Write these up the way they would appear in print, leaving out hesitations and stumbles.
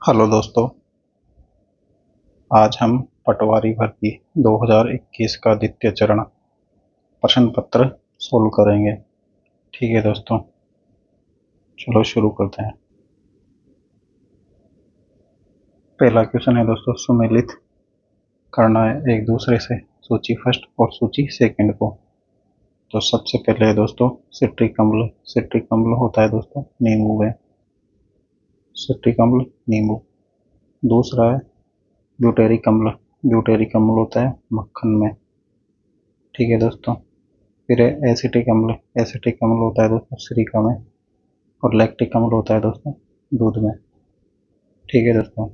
Hello दोस्तों, आज हम पटवारी भर्ती 2021 का द्वितीय चरण प्रश्न पत्र सोल्व करेंगे। ठीक है दोस्तों, चलो शुरू करते हैं। पहला क्वेश्चन है दोस्तों, सुमेलित करना है एक दूसरे से सूची फर्स्ट और सूची सेकंड को। तो सबसे पहले है दोस्तों सिट्रिक अम्ल। सिट्रिक अम्ल होता है दोस्तों नींबू में, सिट्रिक अम्ल नींबू। दूसरा है ब्यूटेरिक अम्ल। ब्यूटेरिक अम्ल होता है मक्खन में। ठीक है दोस्तों, फिर है एसिटिक अम्ल। एसिटिक अम्ल होता है दोस्तों सिरका में। और लैक्टिक अम्ल होता है दोस्तों दूध में। ठीक है दोस्तों,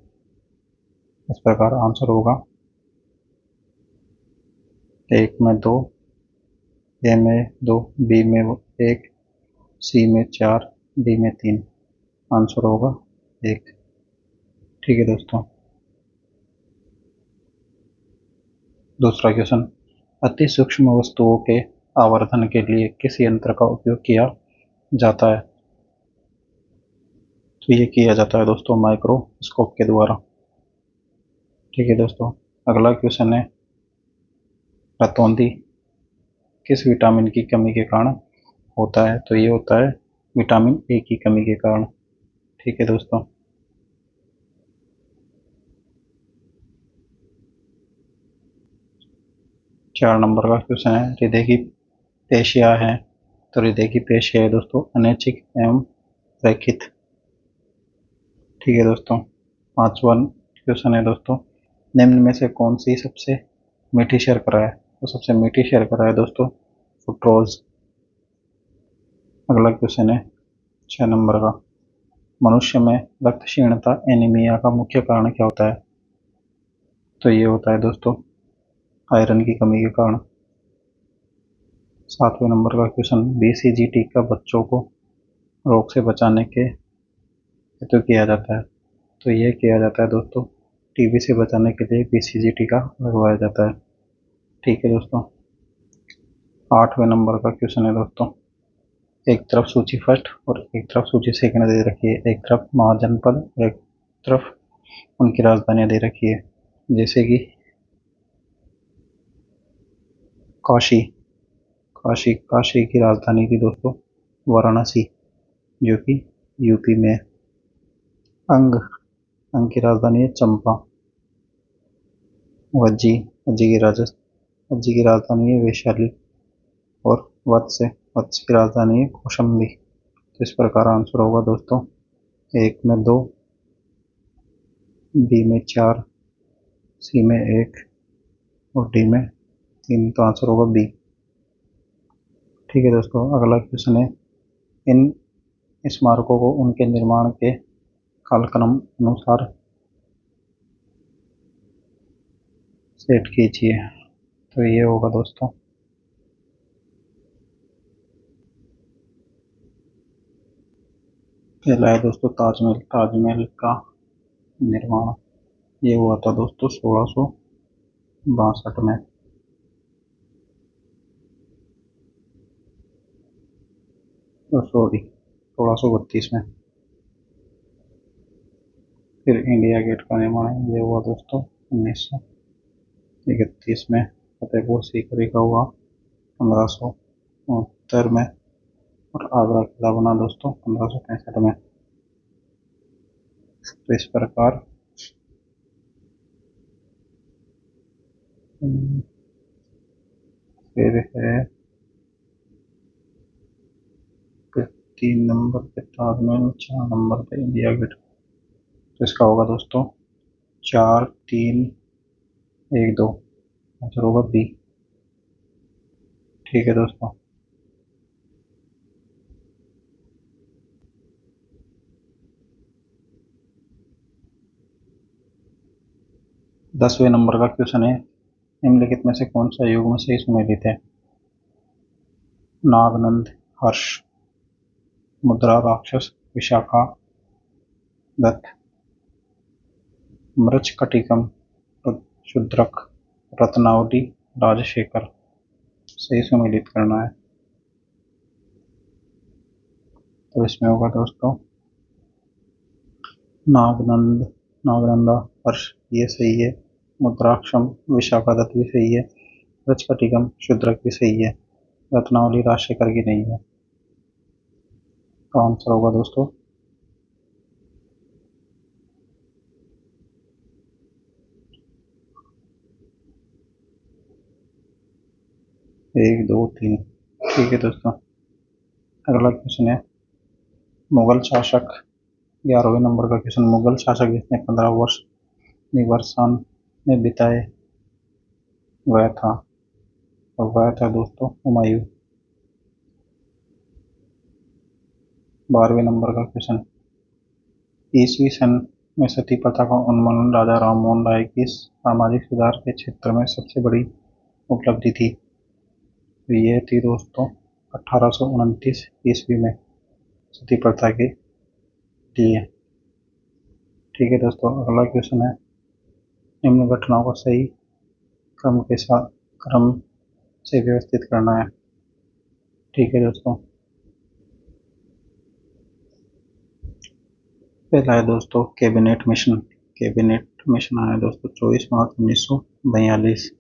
इस प्रकार आंसर होगा एक में दो, ए में दो, बी में एक, सी में चार, डी में तीन। आंसर होगा एक। ठीक है दोस्तों, दूसरा क्वेश्चन, अति सूक्ष्म वस्तुओं के आवर्धन के लिए किस यंत्र का उपयोग किया जाता है? तो ये किया जाता है दोस्तों माइक्रोस्कोप के द्वारा। ठीक है दोस्तों, अगला क्वेश्चन है, रतौंधी किस विटामिन की कमी के कारण होता है? तो ये होता है विटामिन ए की कमी के कारण। ठीक है दोस्तों, चार नंबर का क्वेश्चन है, हृदय की पेशियां हैं। तो हृदय की पेशियां है दोस्तों अनैच्छिक एवं रैखित। ठीक है दोस्तों, पांचवा क्वेश्चन है दोस्तों, निम्न में से कौन सी सबसे मीठी शर्करा है? तो सबसे मीठी शर्करा है दोस्तों सुक्रोज। अगला क्वेश्चन है 6 नंबर का, मनुष्य में रक्त क्षीणता एनीमिया का मुख्य कारण क्या होता है? तो ये होता है दोस्तों आयरन की कमी के कारण। 7वें नंबर का क्वेश्चन, बीसीजी टीका बच्चों को रोग से बचाने के हेतु किया जाता है। तो ये किया जाता है दोस्तों टीबी से बचाने के लिए बीसीजी टीका लगवाया जाता है। ठीक है दोस्तों, 8वें नंबर का क्वेश्चन है दोस्तों, एक तरफ सूची फर्स्ट और एक तरफ सूची सेकंड दे रखी है। एक तरफ महाजनपद और एक तरफ उनकी राजधानियां दे रखी है, जैसे कि काशी। काशी काशी की राजधानी थी दोस्तों वाराणसी, जो कि यूपी में है। अंग अंग की राजधानी है चंपा। वज्जी वज्जी की राजधानी है वैशाली। और वत्स की राजधानी है कौशाम्बी। तो इस प्रकार आंसर होगा दोस्तों एक में दो, बी में चार, सी में एक और डी में तीन। तो आंसर होगा बी। ठीक है दोस्तों, अगला क्वेश्चन है, इन स्मारकों को उनके निर्माण के कालक्रम अनुसार सेट कीजिए। तो ये होगा दोस्तों पहला है दोस्तों ताजमहल। ताजमहल का निर्माण ये हुआ था दोस्तों 1662 में। सॉरी 1632 में। फिर इंडिया गेट का निर्माण ये हुआ दोस्तों 1931 में। फतेहपुर सीकरी का हुआ 1569 में। और आगरा किला बना दोस्तों 1565 में। तो इस प्रकार फिर है 3 नंबर पे ताजमहल, 4 नंबर पे इंडिया गेट। तो इसका होगा दोस्तों 4, 3, 1, 2। आंसर होगा बी। ठीक है दोस्तों, 10वें नंबर का क्वेश्चन है, निम्नलिखित में से कौन सा युग्म सही सुमेलित है? नागनंद, हर्ष, मुद्रा राक्षस, विशाखा दत्त, मृच्छकटिकम, शूद्रक, रत्नावली, राजशेखर। सही सुमेलित करना है। तो इसमें होगा दोस्तों नागनंद, नागनंदा, हर्ष ये सही है। मुद्राक्षम विशाखा दत्त भी सही है। रचकटिकम शूद्रक भी सही है। रत्नावली राजशेखर की नहीं है। तो आंसर होगा दोस्तों 1, 2, 3। ठीक है दोस्तों, अगला क्वेश्चन है मुगल शासक। 11वें नंबर का क्वेश्चन, मुगल शासक जिसने 15 वर्ष निवर्सन में बिताए वह था, तो वह था दोस्तों हुमायूं। 12वें नंबर का क्वेश्चन, ईसवी सन में सती प्रथा का उन्मूलन राजा राममोहन राय की सामाजिक सुधार के क्षेत्र में सबसे बड़ी उपलब्धि थी। तो ये थी दोस्तों 1829 ईस्वी में सती प्रथा के लिए। ठीक है दोस्तों, अगला क्वेश्चन है निम्न घटनाओं को सही क्रम के साथ क्रम से व्यवस्थित करना है। ठीक है दोस्तों, पहला है दोस्तों कैबिनेट मिशन। कैबिनेट मिशन आया दोस्तों 24 मार्च 1942।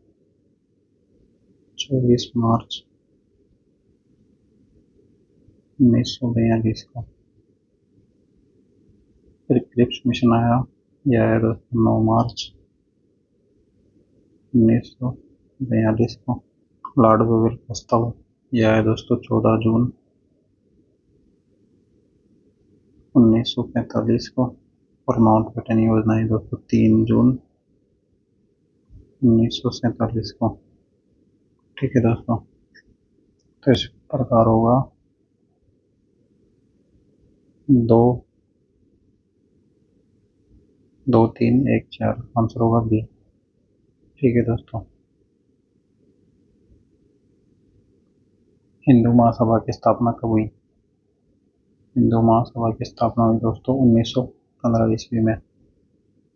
24 मार्च 1942 को। फिर क्रिप्स मिशन आया, यह आया दोस्तों 9 मार्च 1942 को। लॉर्ड वेवल प्रस्ताव, यह आया दोस्तों 14 जून 1945 को। और माउंटबेटन योजना है दोस्तों 3 जून 1947 को। ठीक है दोस्तों, तो इस प्रकार होगा 2, 2, 3, 1, 4। आंसर होगा बी। ठीक है दोस्तों, हिंदू महासभा की स्थापना कब हुई? हिंदू महासभा की स्थापना हुई दोस्तों 1915 ईस्वी में।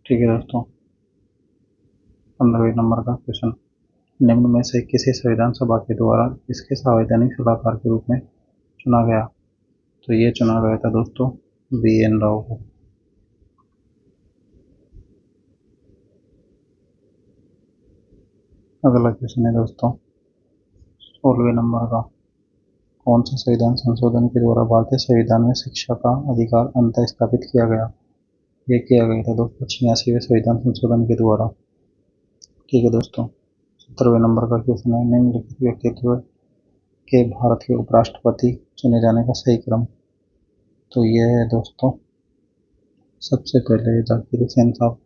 ठीक है दोस्तों, 15वें नंबर का क्वेश्चन, निम्न में से किसी संविधान सभा के द्वारा इसके संवैधानिक सलाहकार के रूप में चुना गया? तो ये चुना गया था दोस्तों BN राव को। अगला क्वेश्चन है दोस्तों 16वें नंबर का, कौन सा संविधान संशोधन के द्वारा भारतीय संविधान में शिक्षा का अधिकार अंतः स्थापित किया गया? ये किया गया था दोस्तों 86वें संविधान संशोधन के द्वारा। ठीक है दोस्तों, 17वें नंबर का क्वेश्चन है निम्नलिखित व्यक्तित्व के भारत के उपराष्ट्रपति चुने जाने का सही क्रम। तो यह है दोस्तों सबसे पहले जाकिर हुसैन साहब,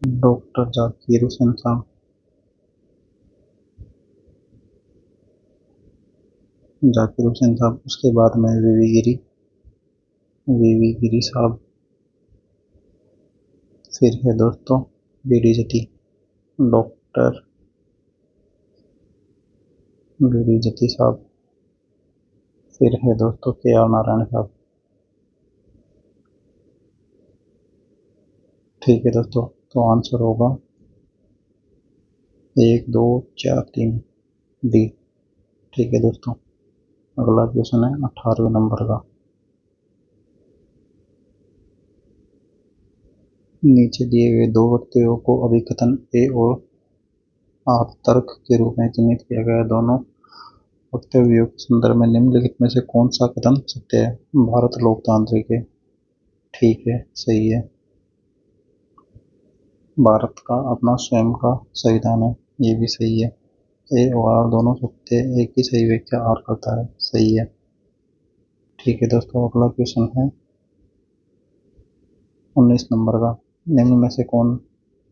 डॉक्टर जाकिर हुसैन साहब, जाकिर हुसैन साहब, उसके बाद में वीवी गिरी साहब, फिर है दोस्तों बीडी जती, डॉक्टर बीडी जती साहब, फिर है दोस्तों KR नारायण साहब। ठीक है दोस्तों, तो आंसर होगा 1, 2, 4, 3 डी। ठीक है दोस्तों, अगला क्वेश्चन है 18वें नंबर का, नीचे दिए गए दो वक्तव्यों को अभिकथन ए और आर तर्क के रूप में चिन्हित किया गया। दोनों वक्तव्यों के संदर्भ में निम्नलिखित में से कौन सा कथन सत्य है? भारत लोकतांत्रिक है। ठीक है, सही है। भारत का अपना स्वयं का संविधान है, ये भी सही है। ए और आर दोनों सत्य है, एक ही सही व्याख्या आर करता है, सही है। ठीक है दोस्तों, अगला क्वेश्चन है 19 नंबर का, निम्न में से कौन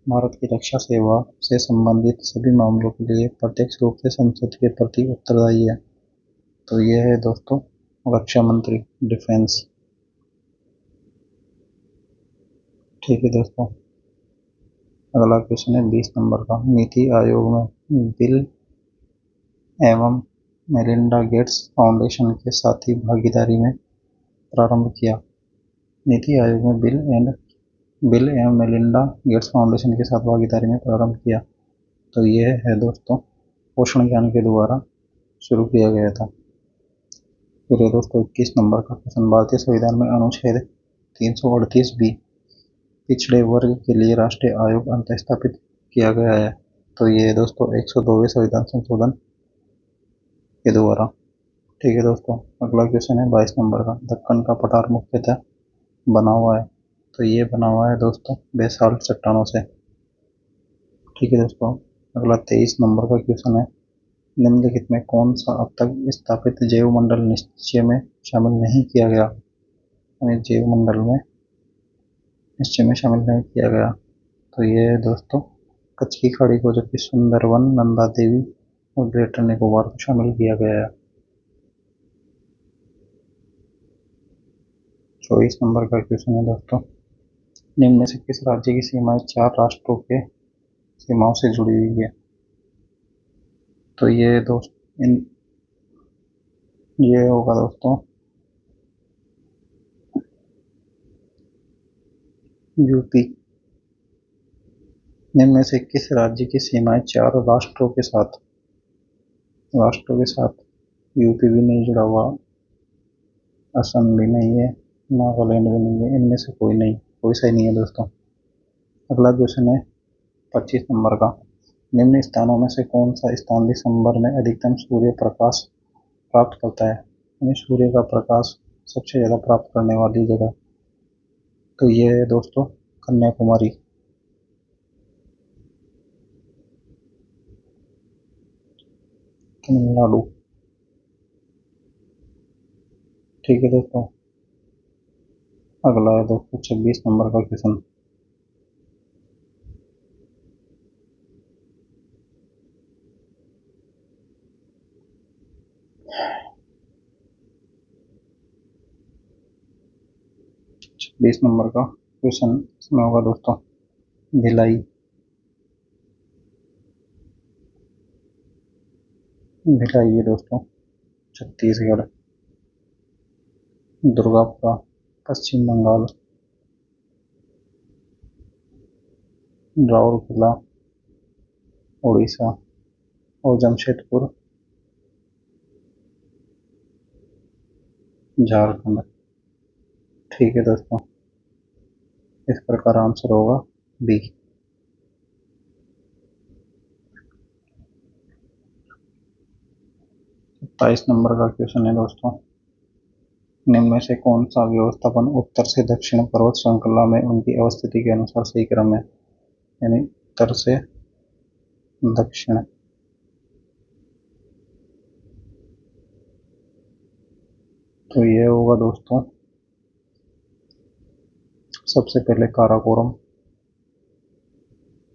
भारत की रक्षा सेवा से संबंधित सभी मामलों के लिए प्रत्यक्ष रूप से संसद के प्रति उत्तरदायी है? तो यह है दोस्तों रक्षा मंत्री, डिफेंस। ठीक है दोस्तों, अगला क्वेश्चन है 20 नंबर का, नीति आयोग में बिल एवं मेलिंडा गेट्स फाउंडेशन के साथी भागीदारी में प्रारंभ किया। नीति आयोग में बिल एवं मेलिंडा गेट्स फाउंडेशन के साथ भागीदारी में प्रारंभ किया। तो यह है दोस्तों पोषण ज्ञान के द्वारा शुरू किया गया था। फिर ये दोस्तों 21 नंबर का क्वेश्चन, भारतीय संविधान में अनुच्छेद 338 बी पिछड़े वर्ग के लिए राष्ट्रीय आयोग अंत स्थापित किया गया है। तो ये दोस्तों 102वें संविधान संशोधन के द्वारा। ठीक है दोस्तों, अगला क्वेश्चन है 22 नंबर का, दक्कन का पठार मुख्यतः बना हुआ है। तो ये बना हुआ है दोस्तों बेसाल्ट चट्टानों से। ठीक है दोस्तों, अगला 23 नंबर का क्वेश्चन है, निम्नलिखित में कौन सा अब तक स्थापित जैव मंडल निश्चय में शामिल नहीं किया गया, यानी जैव मंडल में निश्चय में शामिल नहीं किया गया। तो ये है दोस्तों कच्छ की खाड़ी को, जबकि सुंदरवन, नंदा देवी और ग्रेटर निकोबार को शामिल किया गया है। 24 नंबर का क्वेश्चन है दोस्तों, निम्न में से किस राज्य की सीमाएं चार राष्ट्रों के सीमाओं से जुड़ी हुई है। तो ये होगा दोस्तों यूपी। निम्न में से किस राज्य की सीमाएं चार राष्ट्रों के साथ, यूपी भी नहीं जुड़ा हुआ, असम भी नहीं है, नागालैंड भी नहीं है, इनमें से कोई नहीं, कोई सही नहीं है दोस्तों। अगला क्वेश्चन है 25 नंबर का, निम्न स्थानों में से कौन सा स्थान दिसंबर में अधिकतम सूर्य प्रकाश प्राप्त करता है, यानी सूर्य का प्रकाश सबसे ज्यादा प्राप्त करने वाली जगह। तो ये है दोस्तों कन्याकुमारी। तमिलनाडु। ठीक है दोस्तों, अगला है दोस्तों 26 नंबर का क्वेश्चन, 26 नंबर का क्वेश्चन इसमें होगा दोस्तों भिलाई। भिलाई है दोस्तों छत्तीसगढ़। दुर्गापुरा पश्चिम बंगाल। राउरकेला उड़ीसा और जमशेदपुर झारखंड। ठीक है दोस्तों, इस प्रकार आंसर होगा बी। 27 नंबर का क्वेश्चन है दोस्तों, निम्न में से कौन सा व्यवस्थापन उत्तर से दक्षिण पर्वत श्रृंखला में उनकी अवस्थिति के अनुसार सही क्रम है, यानी उत्तर से दक्षिण। तो ये होगा दोस्तों सबसे पहले काराकोरम,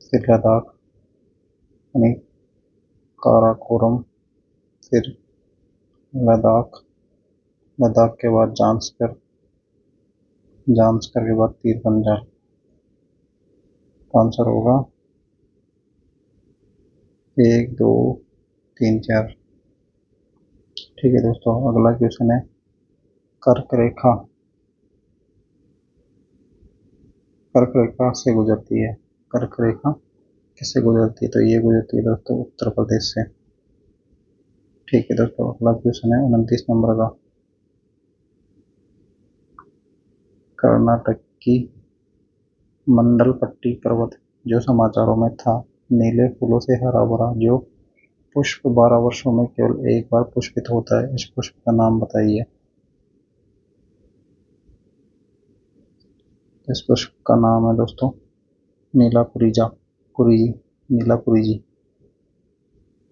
फिर लद्दाख, यानी काराकोरम, फिर लद्दाख, लद्दाख के बाद जांस्कर, जांस्कर के बाद तीर पंजाल। आंसर होगा 1 2 3 4। ठीक है दोस्तों, अगला क्वेश्चन है कर्क रेखा, कर्क रेखा से गुजरती है, कर्क रेखा किससे गुजरती है, तो ये गुजरती है दोस्तों उत्तर प्रदेश से। ठीक है दोस्तों, अगला क्वेश्चन है 29 नंबर का, कर्नाटक की मंडलपट्टी पर्वत जो समाचारों में था, नीले फूलों से हरा भरा, जो पुष्प 12 वर्षों में केवल एक बार पुष्पित होता है, इस पुष्प का नाम बताइए। इस पुष्प का नाम है दोस्तों नीला कुरीजा, कुरीजी, नीला कुरीजी।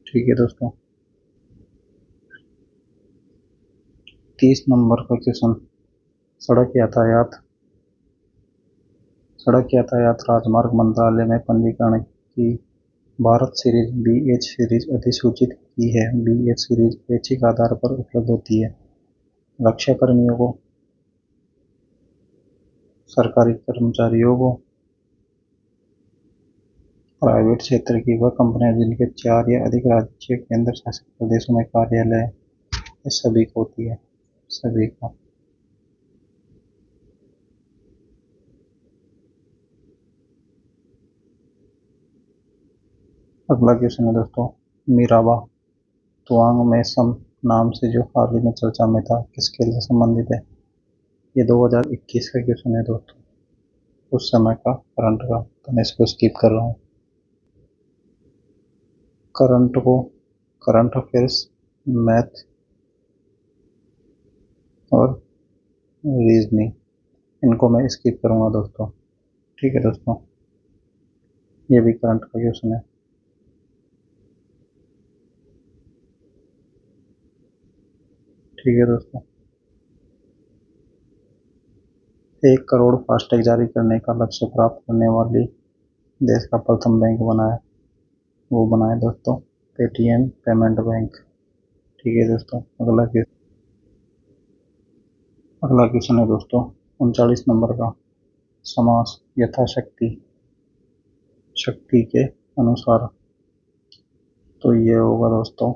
ठीक है दोस्तों, 30 नंबर का क्वेश्चन, सड़क यातायात सड़क यातायात राजमार्ग मंत्रालय में पंजीकरण की भारत सीरीज BH सीरीज अधिसूचित की है। BH सीरीज ऐच्छिक आधार पर उपलब्ध होती है। रक्षा कर्मियों को, सरकारी कर्मचारियों को, प्राइवेट क्षेत्र की वह कंपनियां जिनके 4 या अधिक राज्य केंद्र शासित प्रदेशों में कार्यालय है, ये सभी को होती है, सभी का। अगला क्वेश्चन है दोस्तों, मीराबा तुआंग में सम नाम से जो हाल ही में चर्चा में था किस खेल से संबंधित है? ये 2021 का क्वेश्चन है दोस्तों, उस समय का करंट का, तो मैं इसको स्किप कर रहा हूँ। करंट अफेयर्स, मैथ और रीजनिंग, इनको मैं स्किप करूँगा दोस्तों। ठीक है दोस्तों, ये भी करंट का क्वेश्चन है। ठीक है दोस्तों, 1 करोड़ फास्टैग जारी करने का लक्ष्य प्राप्त करने वाली देश का प्रथम बैंक बनाया, वो बनाए दोस्तों पेटीएम पेमेंट बैंक। ठीक है दोस्तों, अगला क्वेश्चन है दोस्तों 39 नंबर का। समास यथाशक्ति, शक्ति के अनुसार, तो ये होगा दोस्तों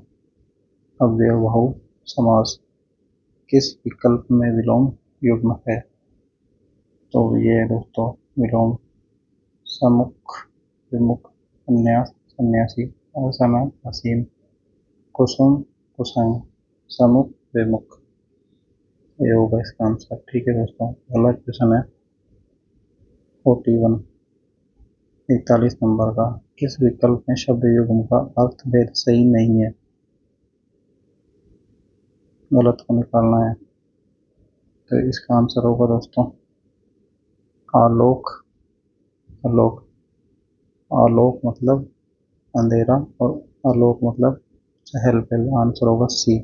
अव्ययभाव समास। किस विकल्प में विलोम युग्म है? तो ये है दोस्तों विलोम समुख, विमुख, संन्यास, सन्यासी, असमय, असीम, कुसुम, कुसंग, समुख, विमुख, ये होगा इसका आंसर। ठीक है दोस्तों, अगला क्वेश्चन है 41, 41 नंबर का। किस विकल्प में शब्द युग्म का अर्थभेद सही नहीं है? गलत को निकालना है, तो इसका आंसर होगा दोस्तों आलोक। आलोक, आलोक मतलब अंधेरा और आलोक मतलब चहल पहल, आंसर होगा सी।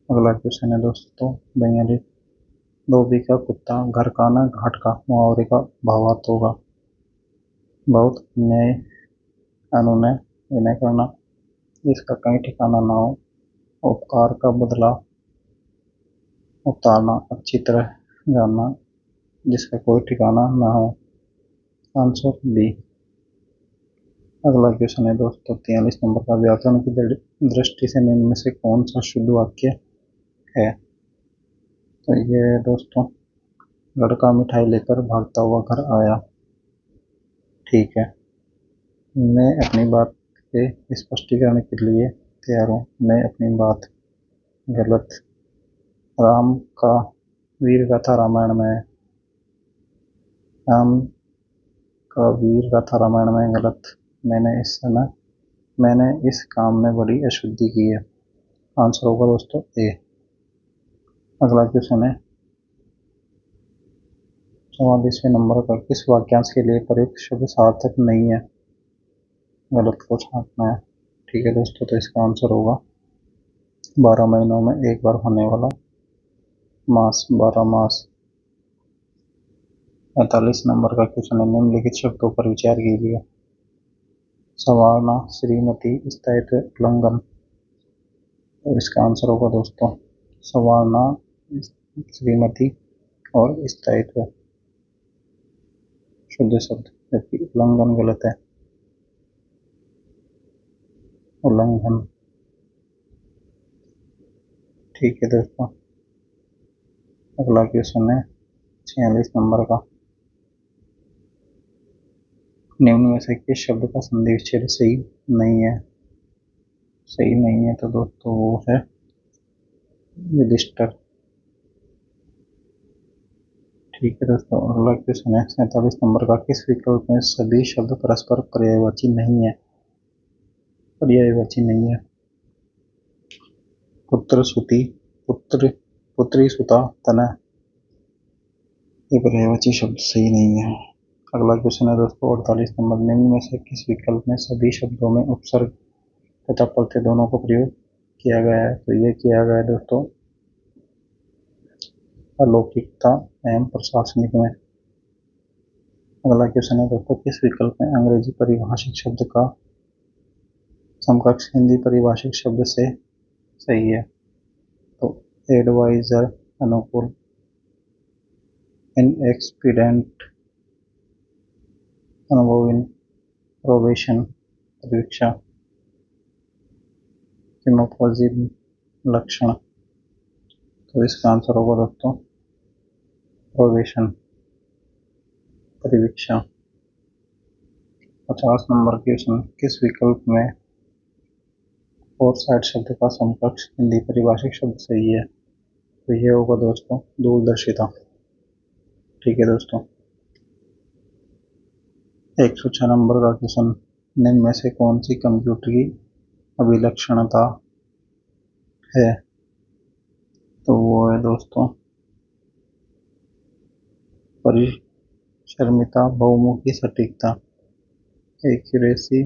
अगला क्वेश्चन है दोस्तों 42, धोबी का कुत्ता घर का ना घाट का, मुहावरे का भावार्थ होगा बहुत न्याय, अनुनय, विनय करना, जिसका कहीं ठिकाना ना हो, उपकार का बदला उतारना, अच्छी तरह जानना, जिसका कोई ठिकाना ना हो, आंसर बी। अगला क्वेश्चन है दोस्तों 43 नंबर का। व्याकरण की दृष्टि से निम्न में से कौन सा शुद्ध वाक्य है? तो ये है दोस्तों लड़का मिठाई लेकर भागता हुआ घर आया। ठीक है, मैं अपनी बात के स्पष्टीकरण के लिए तैयार हूँ। मैं अपनी बात, गलत। राम का वीर गाथा रामायण में है, राम का वीर गाथा रामायण में, गलत। मैंने इस काम में बड़ी अशुद्धि की है, आंसर होगा दोस्तों ए। अगला क्वेश्चन है 44वें नंबर का। किस वाक्यांश के लिए प्रयुक्त शब्द सार्थक नहीं है? गलत को छांटना है। ठीक है दोस्तों, तो इसका आंसर होगा 12 महीनों में एक बार होने वाला मास, 12 मास। 45 नंबर का क्वेश्चन है, निम्नलिखित शब्दों पर विचार कीजिए। संवारना, श्रीमती, स्थायित्व, उल्लंघन, तो इसका आंसर होगा दोस्तों संवारना, श्रीमती और स्थायित्व शुद्ध शब्द, जबकि उल्लंघन गलत है, उल्लंघन। ठीक है दोस्तों, अगला क्वेश्चन है 46 नंबर का। निम्न में से किस शब्द का संधि विच्छेद सही नहीं है? सही नहीं है तो दोस्तों वो है युधिष्ठिर। ठीक है दोस्तों, अगला क्वेश्चन है 47 नंबर का। किस विकल्प में सभी शब्द परस्पर पर्यायवाची नहीं है? पर्यायवाची नहीं है। पुत्र सुति, पुत्र, पुत्री सुता, तनय, ये पर्यायवाची शब्द सही नहीं है। अगला क्वेश्चन है दोस्तों 48 नंबर। निम्न में से किस विकल्प में सभी शब्दों में उपसर्ग तथा प्रत्यय दोनों का प्रयोग किया गया है? तो ये किया गया है दोस्तों अलौकिकता एवं प्रशासनिक में। अगला क्वेश्चन है दोस्तों, किस विकल्प में अंग्रेजी परिभाषित शब्द का समकक्ष हिंदी परिभाषित शब्द से सही है? तो एडवाइजर, अनुकूल, इनएक्सपीडिएंट, अनुभवी, प्रोबेशन, परीक्षा, किमोपोजिट, लक्षण, तो इसका आंसर होगा दोस्तों प्रोबेशन, परीक्षा। 50 नंबर क्वेश्चन, किस विकल्प में और साइड शब्द का समकक्ष हिंदी परिभाषिक शब्द सही है, तो ये होगा दोस्तों दूरदर्शिता। ठीक है दोस्तों, 106 नंबर का क्वेश्चन, निम्न में से कौन सी कंप्यूटर की अभिलक्षणता है? तो वो है दोस्तों परिश्रमिता, बहुमुखी सटीकता, एक्यूरेसी,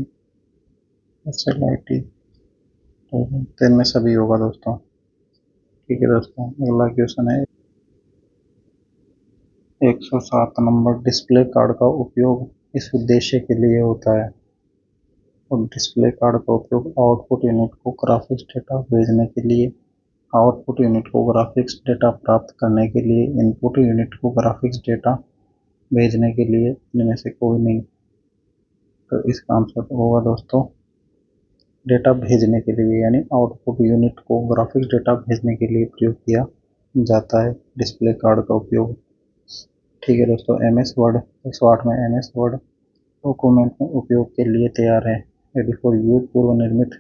वर्सैटिलिटी। तो इनमें सभी होगा दोस्तों। ठीक है दोस्तों, अगला क्वेश्चन है 107 नंबर, डिस्प्ले कार्ड का उपयोग इस उद्देश्य के लिए होता है। और डिस्प्ले कार्ड का उपयोग आउटपुट यूनिट को ग्राफिक्स डेटा भेजने के लिए, आउटपुट यूनिट को ग्राफिक्स डेटा प्राप्त करने के लिए, इनपुट यूनिट को ग्राफिक्स डेटा भेजने के लिए, इनमें से कोई नहीं। तो इसका आंसर होगा दोस्तों डेटा भेजने के लिए, यानी आउटपुट यूनिट को ग्राफिक्स डेटा भेजने के लिए प्रयोग किया जाता है डिस्प्ले कार्ड का उपयोग। ठीक है दोस्तों, MS वर्ड 108 में MS वर्ड डॉक्यूमेंट में उपयोग के लिए तैयार है यदि फॉर यूज पूर्व निर्मित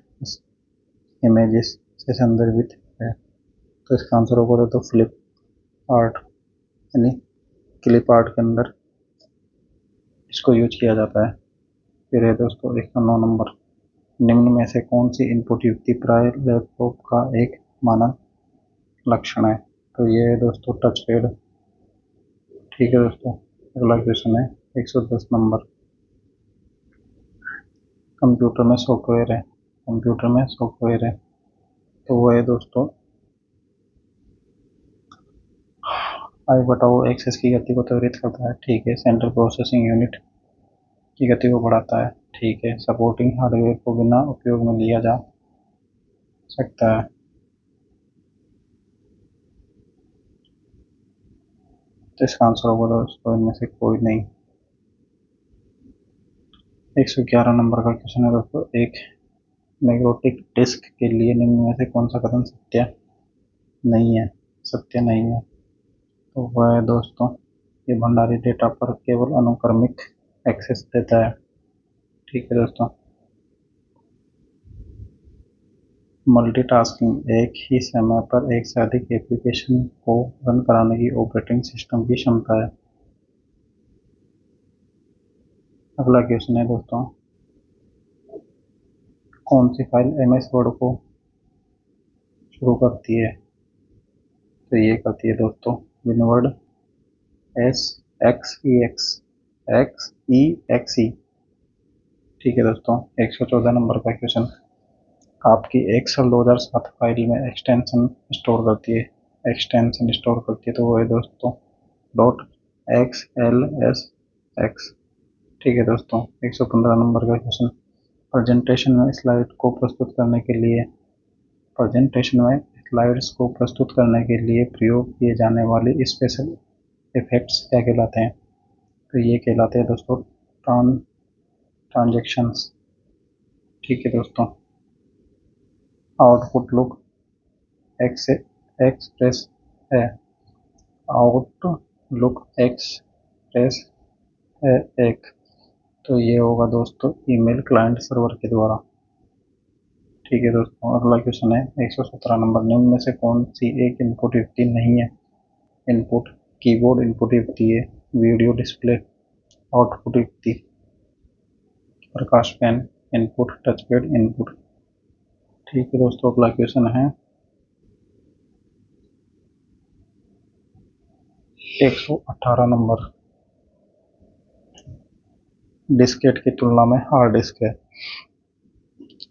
इमेजेस से संदर्भित है। तो इसका आंसर होगा दोस्तों फ्लिप आर्ट, यानी क्लिप आर्ट के अंदर इसको यूज किया जाता है। फिर है दोस्तों 109 नंबर, निम्न में से कौन सी इनपुट युक्ति प्राय लैपटॉप का एक मानक लक्षण है? तो ये है दोस्तों टच पैड। ठीक है दोस्तों, अगला क्वेश्चन है 110 नंबर, कंप्यूटर में सॉफ्टवेयर है, कंप्यूटर में सॉफ्टवेयर है, तो वो है दोस्तों आई बटाओ एक्सेस की गति को त्वरित करता है। ठीक है, सेंट्रल प्रोसेसिंग यूनिट की गति को बढ़ाता है। ठीक है, सपोर्टिंग हार्डवेयर को बिना उपयोग में लिया जा सकता है। तो इसका आंसर होगा दोस्तों इनमें से कोई नहीं। 111 नंबर का क्वेश्चन है दोस्तों, एक मैग्नेटिक डिस्क के लिए निम्न में से कौन सा कथन सत्य नहीं है? सत्य नहीं है, तो वह है दोस्तों ये भंडारी डेटा पर केवल अनुक्रमिक एक्सेस देता है। ठीक है दोस्तों, मल्टीटास्किंग एक ही समय पर एक से अधिक एप्लीकेशन को रन कराने की ऑपरेटिंग सिस्टम की क्षमता है। अगला क्वेश्चन है दोस्तों, कौन सी फाइल MS वर्ड को शुरू करती है? तो ये करती है दोस्तों विनवर्ड SXEX। ठीक है दोस्तों, 114 नंबर का क्वेश्चन, आपकी एक्सेल 2007 फाइल में एक्सटेंशन स्टोर करती है, एक्सटेंशन स्टोर करती है, तो वो है दोस्तों .XLSX। ठीक है दोस्तों, 115 नंबर का क्वेश्चन, प्रेजेंटेशन में स्लाइड को प्रस्तुत करने के लिए, प्रेजेंटेशन में स्लाइड्स को प्रस्तुत करने के लिए प्रयोग किए जाने वाले स्पेशल इफेक्ट्स क्या कहलाते हैं? तो ये कहलाते हैं दोस्तों ट्रांजैक्शंस। ठीक है दोस्तों, आउटपुट लुक एक्सप्रेस है, आउटलुक एक्सप्रेस है एक, तो ये होगा दोस्तों ईमेल क्लाइंट सर्वर के द्वारा। ठीक है दोस्तों, अगला क्वेश्चन है 117 नंबर, निम्न में से कौन सी एक इनपुट युक्ति नहीं है? इनपुट कीबोर्ड इनपुट युक्ति है, वीडियो डिस्प्ले आउटपुट युक्ति, प्रकाश पेन इनपुट, टचपैड इनपुट। ठीक है दोस्तों, अगला क्वेश्चन है 118 नंबर, डिस्केट की तुलना में हार्ड डिस्क है,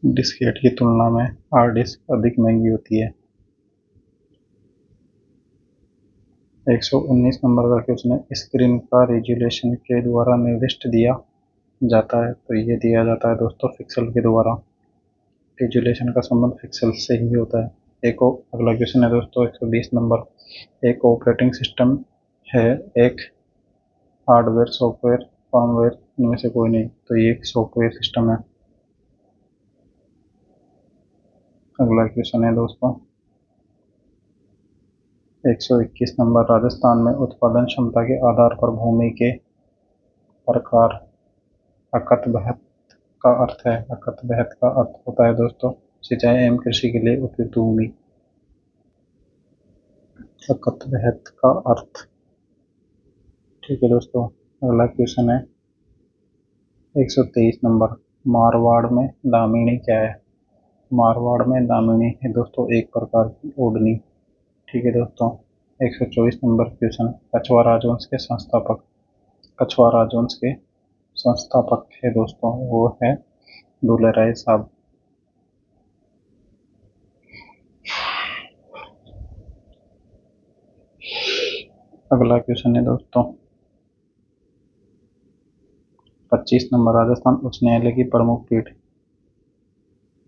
डिस्केट की तुलना में हार्ड डिस्क अधिक महंगी होती है। 119 नंबर का क्वेश्चन है, स्क्रीन का रेजोल्यूशन के द्वारा निर्दिष्ट दिया जाता है? तो ये दिया जाता है दोस्तों पिक्सल के द्वारा, रेजोल्यूशन का संबंध पिक्सल से ही होता है। अगला क्वेश्चन है दोस्तों 120 नंबर, एक ऑपरेटिंग सिस्टम है, एक हार्डवेयर सॉफ्टवेयर फर्मवेयर, इनमें से कोई नहीं, तो ये एक सॉफ्टवेयर सिस्टम है। अगला क्वेश्चन है दोस्तों 121 नंबर, राजस्थान में उत्पादन क्षमता के आधार पर भूमि के प्रकार अकत बहत का अर्थ है, अकत बहत का अर्थ होता है दोस्तों सिंचाई एवं कृषि के लिए उपयुक्त भूमि। कतवहत का अर्थ। ठीक है दोस्तों, अगला क्वेश्चन है 123 नंबर। मारवाड़ में दामिनी क्या है? मारवाड़ में दामिनी है दोस्तों एक प्रकार की ओढ़नी। ठीक है दोस्तों, 124 नंबर क्वेश्चन। कछवा राजवंश के संस्थापक। कछवा राजवंश के संस्थापक है दोस्तों, वो है दुलेराय साहब। अगला क्वेश्चन है दोस्तों 25 नंबर। राजस्थान उच्च न्यायालय की प्रमुख पीठ।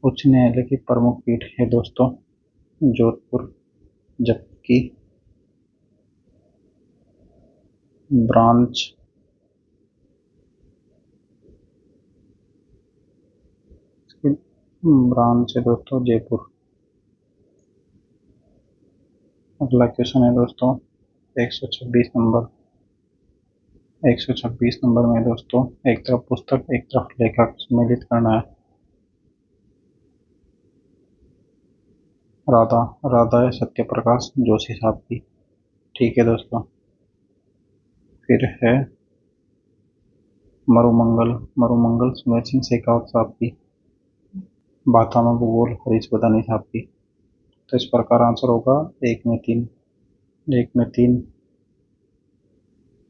उच्च न्यायालय की प्रमुख पीठ है दोस्तों जोधपुर, जबकि ब्रांच ब्रांच है दोस्तों जयपुर। अगला क्वेश्चन है दोस्तों 126 नंबर। 126 नंबर में दोस्तों एक तरफ पुस्तक एक तरफ लेखक सम्मिलित करना है। राधा राधा है सत्यप्रकाश जोशी साहब की। ठीक है दोस्तों, फिर है मरुमंगल। मरुमंगल सुमेर सिंह शेखावत साहब की। बाथा में भूगोल हरीश बदानी साहब की। तो इस प्रकार आंसर होगा एक में तीन, एक में तीन,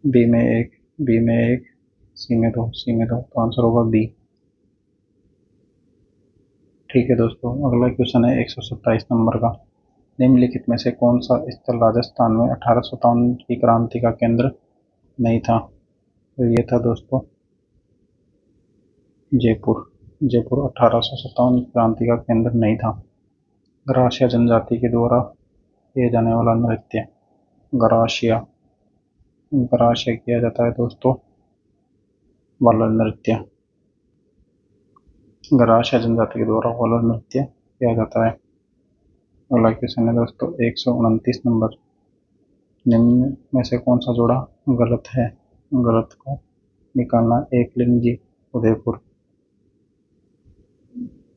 बी में एक, बी में एक, सी में दो, सी में दो। तो आंसर होगा बी। ठीक है दोस्तों, अगला क्वेश्चन है 127 नंबर का। निम्नलिखित में से कौन सा स्थल राजस्थान में 1857 की क्रांति का केंद्र नहीं था? तो ये था दोस्तों जयपुर। जयपुर 1857 की क्रांति का केंद्र नहीं था। गरासिया जनजाति के द्वारा किए जाने वाला नृत्य। गरासिया गरासिया किया जाता है दोस्तों वाला नृत्य। गरासिया जनजाति के द्वारा वाला नृत्य किया जाता है। अगला क्वेश्चन है दोस्तों 129 नंबर। निम्न में से कौन सा जोड़ा गलत है? गलत को निकालना। एकलिंग जी उदयपुर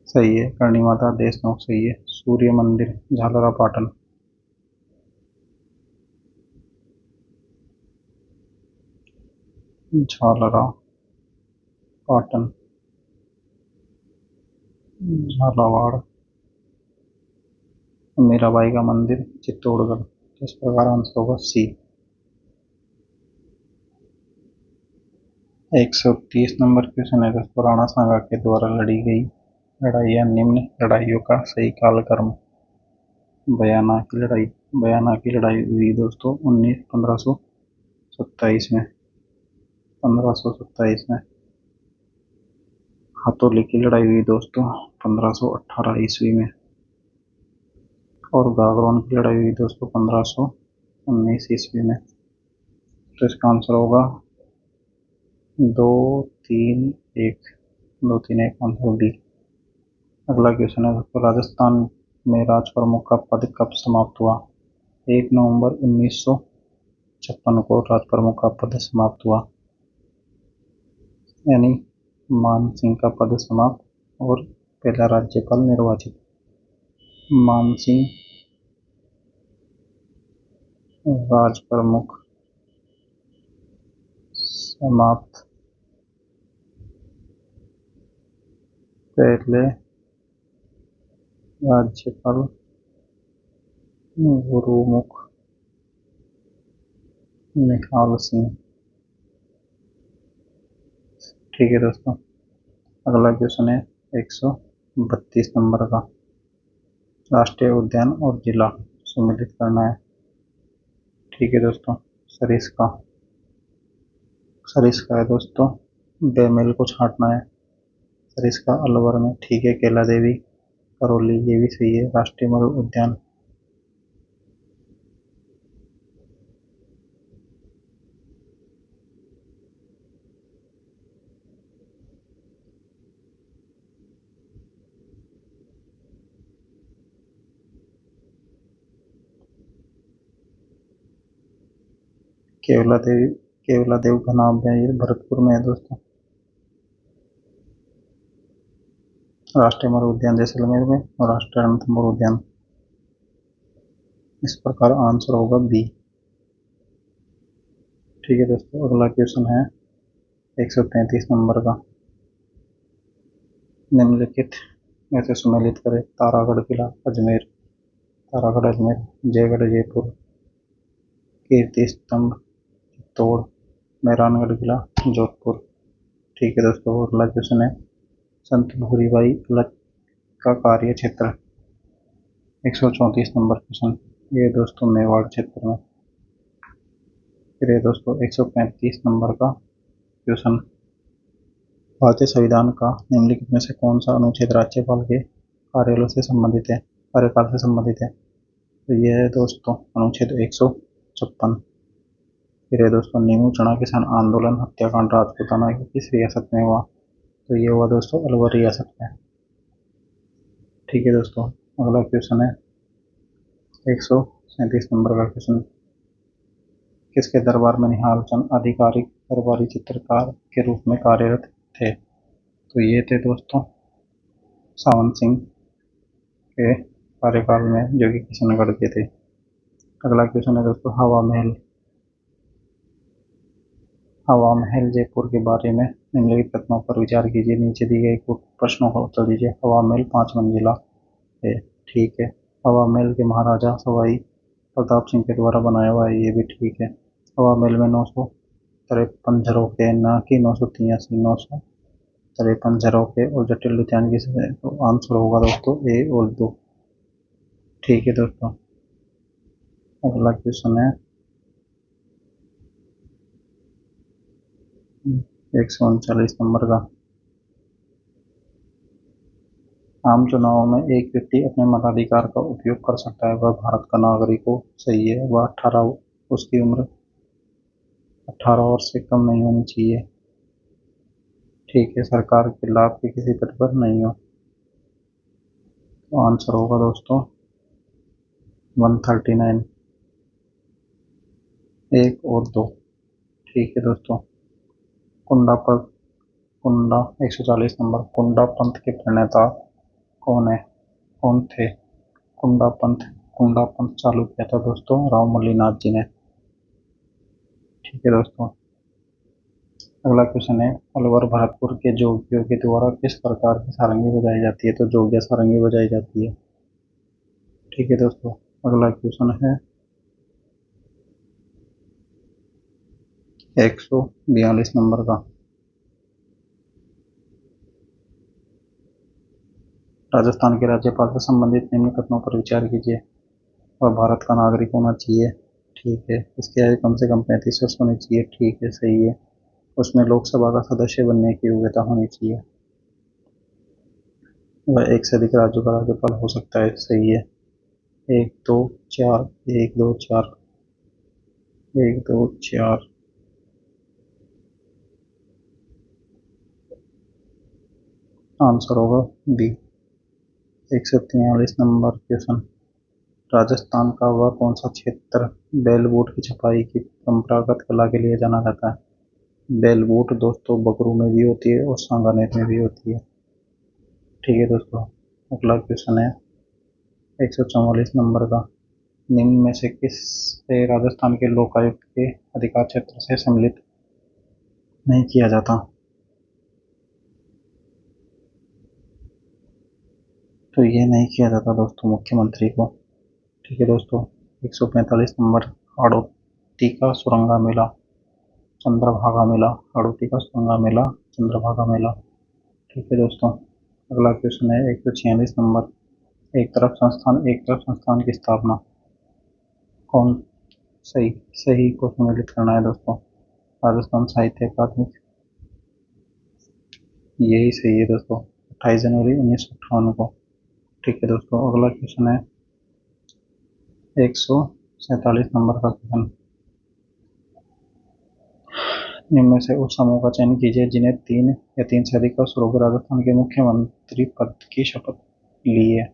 सही है। करणी माता देशनोक सही है। सूर्य मंदिर झालरा पाटन। झालरा पाटन झालावाड़। मीराबाई का मंदिर चित्तौड़गढ़। इस प्रकार आंसर होगा सी। 130 नंबर क्वेश्चन है दोस्तों। राणा सांगा के द्वारा लड़ी गई लड़ाइयाँ निम्न लड़ाइयों का सही कालक्रम। बयाना की लड़ाई। बयाना की लड़ाई हुई दोस्तों 1527 में। 1527 में। हाथोली की लड़ाई हुई दोस्तों 1518 ईस्वी में। और गागरोन की लड़ाई हुई दोस्तों 1519 ईस्वी में। तो इसका आंसर होगा 2 3 1। 2 3 1 आंसर बी। अगला क्वेश्चन है दोस्तों राजस्थान में राज प्रमुख का पद कब समाप्त हुआ? 1 नवंबर 1956 को राज प्रमुख का पद समाप्त हुआ, यानी मान सिंह का पद समाप्त और पहला राज्यपाल निर्वाचित। मान सिंह राज प्रमुख समाप्त, पहले राज्यपाल गुरुमुख निहाल सिंह। ठीक है दोस्तों, अगला क्वेश्चन है 132 नंबर का। राष्ट्रीय उद्यान और जिला सम्मिलित करना है। ठीक है दोस्तों, सरिस्का। सरिस्का है दोस्तों बेमेल को छांटना है। सरिस्का अलवर में। ठीक है, कैला देवी करौली ये भी सही है। राष्ट्रीय मृग उद्यान केवला देव घना अभयारण्य भरतपुर में है दोस्तों। राष्ट्रीय मरु उद्यान जैसलमेर में और राष्ट्रीय रणथंभौर उद्यान। इस प्रकार आंसर होगा बी। ठीक है दोस्तों, अगला क्वेश्चन है 133 नंबर का। निम्नलिखित में से सुमेलित करें। तारागढ़ किला अजमेर, तारागढ़ अजमेर, जयगढ़ जयपुर, कीर्ति स्तंभ चित्तौड़, मेहरानगढ़ किला जोधपुर। ठीक है दोस्तों, अगला क्वेश्चन है संत भूरीबाई अलग का कार्य क्षेत्र। 134 नंबर क्वेश्चन, ये दोस्तों मेवाड़ क्षेत्र में। फिर ये दोस्तों 135 नंबर का क्वेश्चन, भारतीय संविधान का निम्नलिखित में से कौन सा अनुच्छेद राज्यपाल के कार्यालय से संबंधित है, कार्यकाल से संबंधित है। तो यह है दोस्तों अनुच्छेद 156। फिर है दोस्तों नीमू चना किसान आंदोलन हत्याकांड राजपूताना की किस रियासत में हुआ। तो ये हुआ दोस्तों अलवर रियासत में। ठीक है दोस्तों, अगला क्वेश्चन है 137 नंबर का क्वेश्चन, किसके दरबार में निहाल चंद आधिकारिक दरबारी चित्रकार के रूप में कार्यरत थे। तो ये थे दोस्तों सावन सिंह के कार्यकाल में, जो कि किशनगढ़ के थे। अगला क्वेश्चन है दोस्तों हवा महल। हवा महल जयपुर के बारे में निम्नलिखित कथनों पर विचार कीजिए, नीचे दी गई प्रश्नों का उत्तर दीजिए। हवा महल 5 मंजिला है। ठीक है। हवा महल के महाराजा सवाई प्रताप सिंह के द्वारा बनाया हुआ है, ये भी ठीक है। हवा महल में 953 झरोखे, न कि 983, 953 झरोखे और जटिल उद्यान की सजाए। तो आंसर होगा दोस्तों ए और 2। ठीक है दोस्तों, अगला क्वेश्चन है 139 नंबर का। आम चुनाव में एक व्यक्ति अपने मताधिकार का उपयोग कर सकता है, वह भारत का नागरिक हो। सही है। वह 18, उसकी उम्र 18 वर्ष से कम नहीं होनी चाहिए। ठीक है। सरकार के लाभ के किसी पद पर नहीं हो। तो आंसर होगा दोस्तों 139, 1 और 2। ठीक है दोस्तों, कुंडा पर कुंडा 140 नंबर, कुंडा पंथ के प्रणेता कौन है, कौन थे। कुंडा पंथ चालू किया था दोस्तों राममल्ली नाथ जी ने। ठीक है दोस्तों, अगला क्वेश्चन है अलवर भरतपुर के जोगियों के द्वारा किस प्रकार की सारंगी बजाई जाती है। तो जोगिया सारंगी बजाई जाती है। ठीक है दोस्तों, अगला क्वेश्चन है 142 नंबर का। राजस्थान के राज्यपाल से संबंधित निम्न कथनों पर विचार कीजिए। वह भारत का नागरिक होना चाहिए। ठीक है। इसकी आयु कम से कम 35 वर्ष होनी चाहिए। ठीक है, सही है। उसमें लोकसभा का सदस्य बनने की योग्यता होनी चाहिए। वह एक से अधिक राज्यों का राज्यपाल हो सकता है। सही है। 1 2 4, 1 2 4, 1 2 4। आंसर होगा बी। 143 नंबर क्वेश्चन, राजस्थान का वह कौन सा क्षेत्र बेल बूट की छपाई की परंपरागत कला के लिए जाना जाता है। बेल बूट दोस्तों बकरू में भी होती है और सांगानेर में भी होती है। ठीक है दोस्तों, अगला क्वेश्चन है 144 नंबर का। निम्न में से किस से राजस्थान के लोकायुक्त के अधिकार क्षेत्र से सम्मिलित नहीं किया जाता। तो ये नहीं किया जाता दोस्तों मुख्यमंत्री को। ठीक है दोस्तों, 145 नंबर, हाड़ौती का सुरंगा मेला, चंद्रभागा मेला, हाड़ौती का सुरंगा मेला, चंद्रभागा मेला। ठीक है दोस्तों, अगला क्वेश्चन है 146 नंबर, एक तरफ संस्थान की स्थापना कौन। सही सही को सम्मिलित करना है दोस्तों, राजस्थान साहित्य अकादमी। यही सही है दोस्तों, 28 जनवरी 1958 को। ठीक है दोस्तों, अगला क्वेश्चन है 147 नंबर का क्वेश्चन, निम्न में से उस समूह का चयन कीजिए जिन्हें 3 या 3 से अधिक वर्ष हो गए राजस्थान के मुख्यमंत्री पद की शपथ ली है।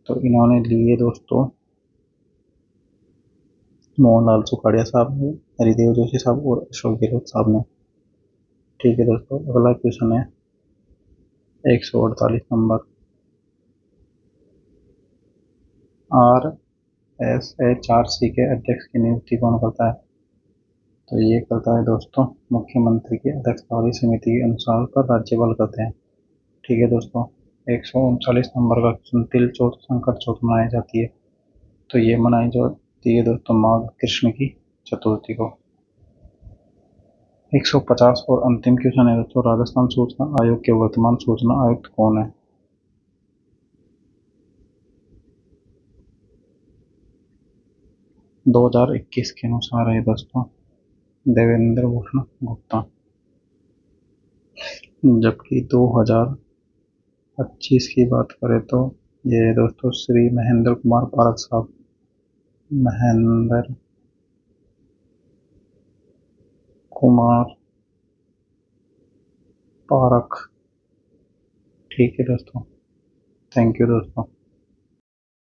तो इन्होंने ली है दोस्तों मोहनलाल सुखाड़िया साहब ने, हरिदेव जोशी साहब और अशोक गहलोत साहब ने। ठीक है दोस्तों, अगला क्वेश्चन है 148 नंबर। RSHRC के अध्यक्ष की नियुक्ति कौन करता है? तो ये करता है दोस्तों मुख्यमंत्री की अध्यक्षता वाली समिति के अनुसार पर राज्यपाल करते हैं। ठीक है दोस्तों, 139 नंबर का क्वेश्चन, तिल चौथ संकट चौथ मनाई जाती है? तो ये मनाई जाती है दोस्तों माघ कृष्ण की चतुर्थी को। 150 और अंतिम क्वेश्चन है दोस्तों, राजस्थान सूचना आयोग के वर्तमान सूचना आयुक्त कौन है? 2021 के अनुसार है दोस्तों देवेंद्र भूषण गुप्ता। जबकि 2025 की बात करें तो ये है दोस्तों श्री महेंद्र कुमार पारक साहब, महेंद्र कुमार पारक। ठीक है दोस्तों, थैंक यू दोस्तों।